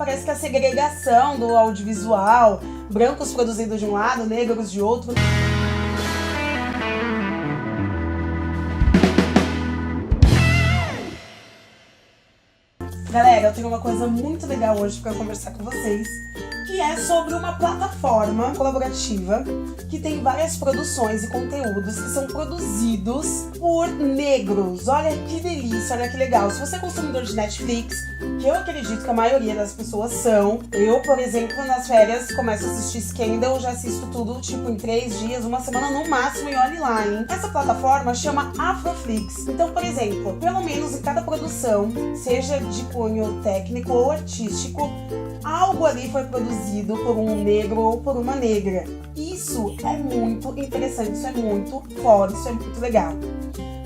Parece que a segregação do audiovisual, brancos produzidos de um lado, negros de outro. Galera, eu tenho uma coisa muito legal hoje para conversar com vocês, que é sobre uma plataforma colaborativa que tem várias produções e conteúdos que são produzidos por negros. Olha que delícia, olha que legal. Se você é consumidor de Netflix, que eu acredito que a maioria das pessoas são, eu, por exemplo, nas férias começo a assistir Scandal, já assisto tudo tipo em 3 dias, uma semana no máximo, e olhe lá, hein? Essa plataforma chama Afroflix. Então, por exemplo, pelo menos em cada produção, seja de cunho técnico ou artístico, algo ali foi produzido por um negro ou por uma negra. Isso é muito interessante, isso é muito foda, isso é muito legal.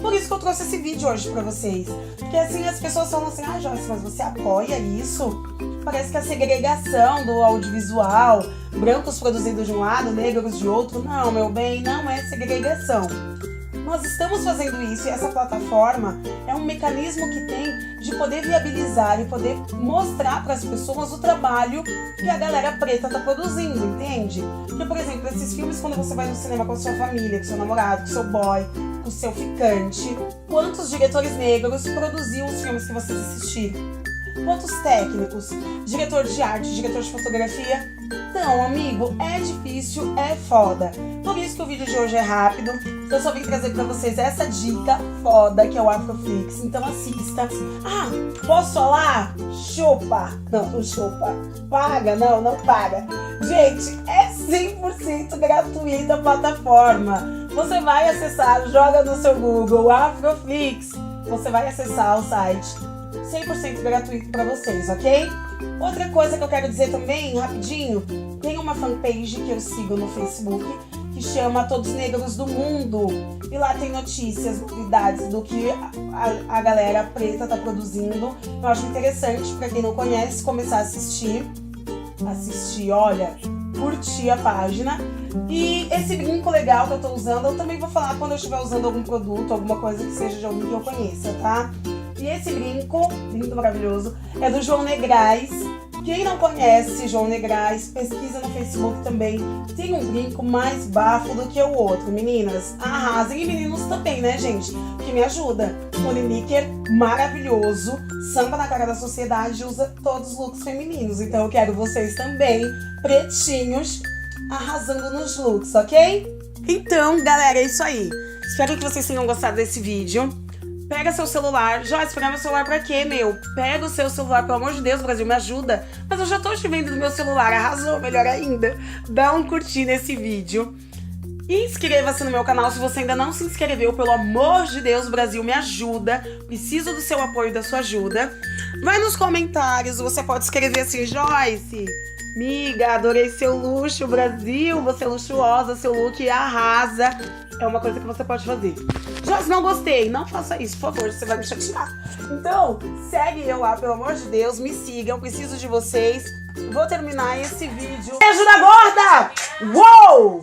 Por isso que eu trouxe esse vídeo hoje pra vocês. Porque assim as pessoas falam assim, Joyce, mas você apoia isso? Parece que a segregação do audiovisual, brancos produzidos de um lado, negros de outro. Não, meu bem, não é segregação. Nós estamos fazendo isso e essa plataforma é um mecanismo que tem de poder viabilizar e poder mostrar para as pessoas o trabalho que a galera preta está produzindo, entende? Porque, por exemplo, esses filmes, quando você vai no cinema com a sua família, com seu namorado, com seu boy, com seu ficante, quantos diretores negros produziam os filmes que vocês assistiram? Quantos técnicos, diretor de arte, diretor de fotografia? Então, amigo, é difícil, é foda. Por isso que o vídeo de hoje é rápido. Eu só vim trazer pra vocês essa dica foda que é o Afroflix. Então assista. Posso falar? Chupa. Não chupa. Paga? Não paga. Gente, é 100% gratuita a plataforma. Você vai acessar, joga no seu Google Afroflix. Você vai acessar o site 100% gratuito para vocês, ok? Outra coisa que eu quero dizer também, rapidinho, tem uma fanpage que eu sigo no Facebook que chama Todos Negros do Mundo. E lá tem notícias, novidades do que a galera preta tá produzindo. Eu acho interessante, para quem não conhece, começar a assistir, olha, curtir a página. E esse brinco legal que eu tô usando, eu também vou falar quando eu estiver usando algum produto, alguma coisa que seja de alguém que eu conheça, tá? E esse brinco, lindo, maravilhoso, é do João Negrais. Quem não conhece João Negrais, pesquisa no Facebook também. Tem um brinco mais bafo do que o outro. Meninas, arrasem. E meninos também, né, gente? Que me ajuda. Poliniker maravilhoso. Samba na cara da sociedade, usa todos os looks femininos. Então eu quero vocês também, pretinhos, arrasando nos looks, ok? Então, galera, é isso aí. Espero que vocês tenham gostado desse vídeo. Pega seu celular. Joyce, pegar meu celular pra quê, meu? Pega o seu celular, pelo amor de Deus, Brasil, me ajuda. Mas eu já tô te vendo no meu celular, arrasou, melhor ainda. Dá um curtir nesse vídeo. Inscreva-se no meu canal se você ainda não se inscreveu, pelo amor de Deus, Brasil, me ajuda. Preciso do seu apoio e da sua ajuda. Vai nos comentários, você pode escrever assim, Joyce, miga, adorei seu luxo, Brasil, você é luxuosa, seu look arrasa. É uma coisa que você pode fazer. Joyce, não gostei. Não faça isso, por favor, você vai me chatear. Então, segue eu lá, pelo amor de Deus, me sigam, preciso de vocês. Vou terminar esse vídeo. Beijo da gorda! Uou!